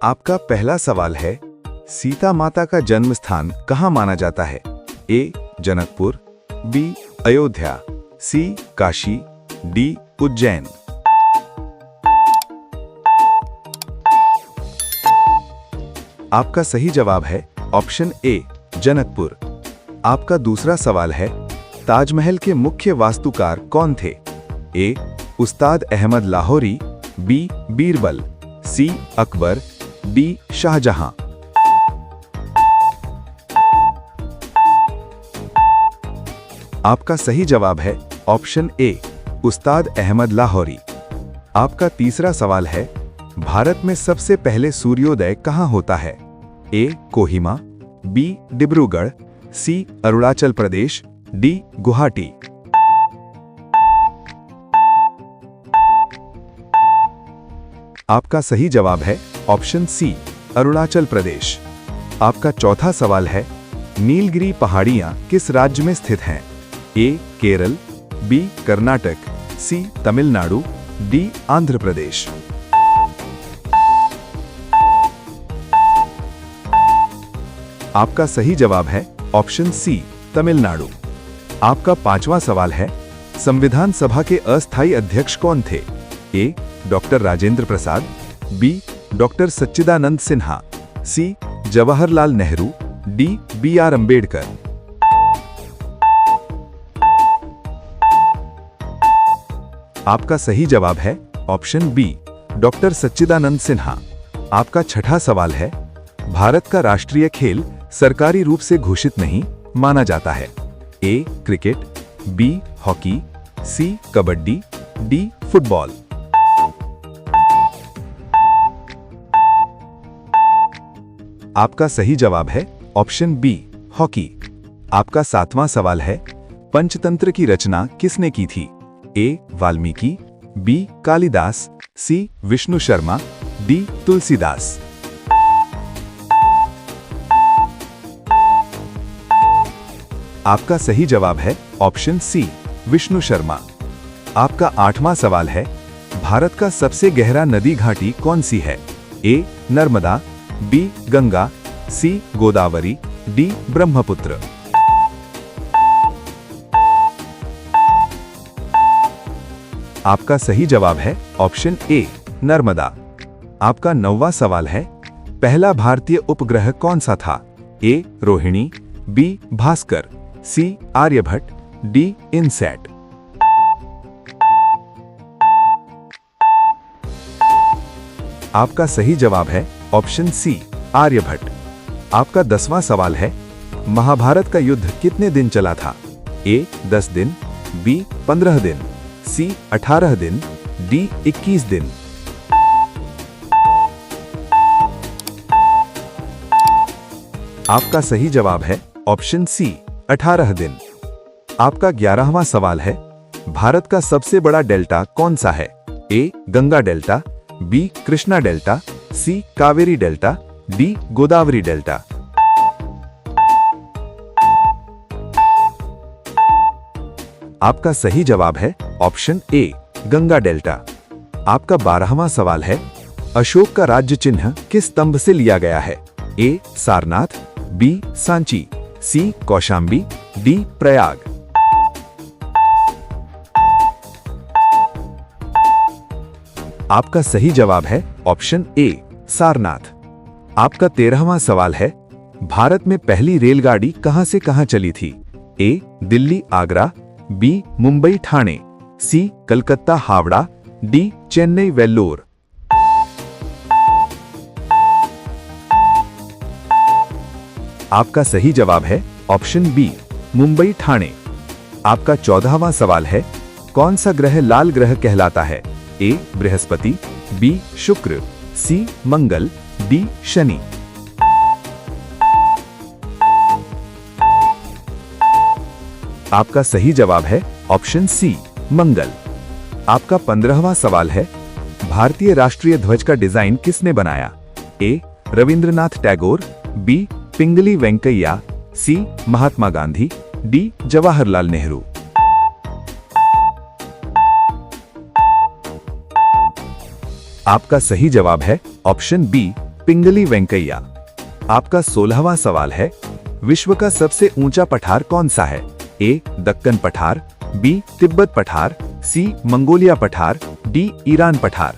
आपका पहला सवाल है, सीता माता का जन्म स्थान कहाँ माना जाता है? ए. जनकपुर, बी. अयोध्या, सी. काशी, डी. उज्जैन। आपका सही जवाब है ऑप्शन ए, जनकपुर। आपका दूसरा सवाल है, ताजमहल के मुख्य वास्तुकार कौन थे? ए. उस्ताद अहमद लाहौरी, बी. बीरबल, सी. अकबर, डी. शाहजहां। आपका सही जवाब है ऑप्शन ए, उस्ताद अहमद लाहौरी। आपका तीसरा सवाल है, भारत में सबसे पहले सूर्योदय कहां होता है? ए. कोहिमा, बी. डिब्रूगढ़, सी. अरुणाचल प्रदेश, डी. गुवाहाटी। आपका सही जवाब है ऑप्शन सी, अरुणाचल प्रदेश। आपका चौथा सवाल है, नीलगिरी पहाड़ियां किस राज्य में स्थित हैं? ए. केरल, बी. कर्नाटक, सी. तमिलनाडु, डी. आंध्र प्रदेश। आपका सही जवाब है ऑप्शन सी, तमिलनाडु। आपका पांचवा सवाल है, संविधान सभा के अस्थायी अध्यक्ष कौन थे? ए. Doctor Rajendra Prasad, B. Doctor सच्चिदानंद सिन्हा, सी. जवाहरलाल नेहरू, डी. बी.आर. अंबेडकर। आपका सही जवाब है ऑप्शन बी, डॉक्टर सच्चिदानंद सिन्हा। आपका छठा सवाल है, भारत का राष्ट्रीय खेल सरकारी रूप से घोषित नहीं माना जाता है। A. Cricket, B. Hockey, C. Kabaddi, D. Football. आपका सही जवाब है ऑप्शन बी, हॉकी। आपका सातवां सवाल है, पंचतंत्र की रचना किसने की थी? ए. वाल्मीकि, बी. कालिदास, सी. विष्णु शर्मा, डी. तुलसीदास। आपका सही जवाब है ऑप्शन सी, विष्णु शर्मा। आपका आठवां सवाल है, भारत का सबसे गहरा नदी घाटी कौन सी है? ए. नर्मदा, बी. गंगा, सी. गोदावरी, डी. ब्रह्मपुत्र। आपका सही जवाब है ऑप्शन ए, नर्मदा। आपका नौवां सवाल है, पहला भारतीय उपग्रह कौन सा था? ए. रोहिणी, बी. भास्कर, सी. आर्यभट्ट, डी. इनसैट। आपका सही जवाब है ऑप्शन सी, आर्यभट्ट। आपका 10वां सवाल है, महाभारत का युद्ध कितने दिन चला था? ए. 10 दिन, बी. 15 दिन, सी. 18 दिन, डी. 21 दिन। आपका सही जवाब है ऑप्शन सी, 18 दिन। आपका 11वां सवाल है, भारत का सबसे बड़ा डेल्टा कौन सा है? A. Ganga delta, B. Krishna delta, C. Kaveri delta, D. Godavari delta. आपका सही जवाब है ऑप्शन ए, गंगा डेल्टा। आपका 12वां सवाल है, अशोक का राज्य चिन्ह किस स्तंभ से लिया गया है? ए. सारनाथ, बी. सांची, सी. कौशांबी, डी. प्रयाग। आपका सही जवाब है ऑप्शन ए, सारनाथ। आपका 13वां सवाल है, भारत में पहली रेलगाड़ी कहां से कहां चली थी? ए. दिल्ली आगरा, बी. मुंबई ठाणे, सी. कलकत्ता हावड़ा, डी. चेन्नई वेल्लोर। आपका सही जवाब है ऑप्शन बी, मुंबई ठाणे। आपका 14वां सवाल है, कौन सा ग्रह लाल ग्रह कहलाता है? ए. बृहस्पति, बी. शुक्र, सी. मंगल, डी. शनि। आपका सही जवाब है ऑप्शन सी, मंगल। आपका 15वां सवाल है, भारतीय राष्ट्रीय ध्वज का डिजाइन किसने बनाया? ए. रविंद्रनाथ टैगोर, बी. पिंगली वेंकैया, सी. महात्मा गांधी, डी. जवाहरलाल नेहरू। आपका सही जवाब है ऑप्शन बी, पिंगली वेंकैया। आपका 16वां सवाल है, विश्व का सबसे ऊंचा पठार कौन सा है? ए दक्कन पठार, बी तिब्बत पठार, सी मंगोलिया पठार, डी ईरान पठार।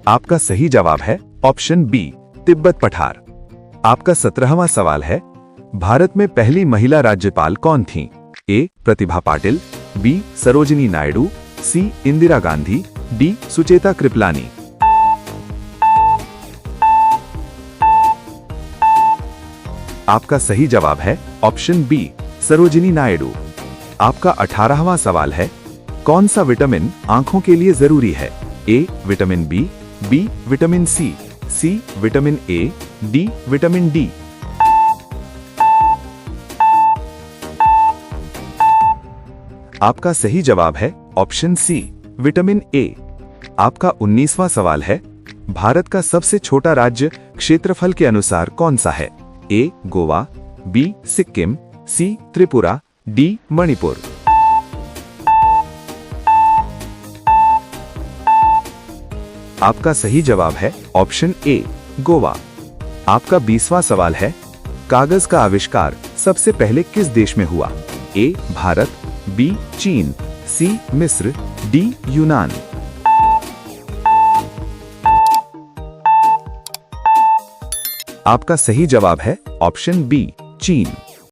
आपका सही जवाब है ऑप्शन बी तिब्बत पठार। आपका 17वां सवाल है, भारत में पहली महिला राज्यपाल कौन थीं? ए प्रतिभा पाटिल, बी सरोजिनी नायडू, सी इंदिरा गांधी, डी सुचेता कृपलानी। आपका सही जवाब है ऑप्शन बी सरोजिनी नायडू। आपका 18वां सवाल है, कौन सा विटामिन आंखों के लिए जरूरी है? A vitamin B, vitamin C vitamin A, D vitamin D. आपका सही जवाब है ऑप्शन सी विटामिन ए। आपका 19वां सवाल है, भारत का सबसे छोटा राज्य क्षेत्रफल के अनुसार कौन सा है? ए गोवा, बी सिक्किम, सी त्रिपुरा, डी मणिपुर। आपका सही जवाब है ऑप्शन ए गोवा। आपका 20वां सवाल है, कागज का आविष्कार सबसे पहले किस देश में हुआ? ए भारत, बी चीन, सी मिस्र, डी यूनान। आपका सही जवाब है ऑप्शन बी चीन।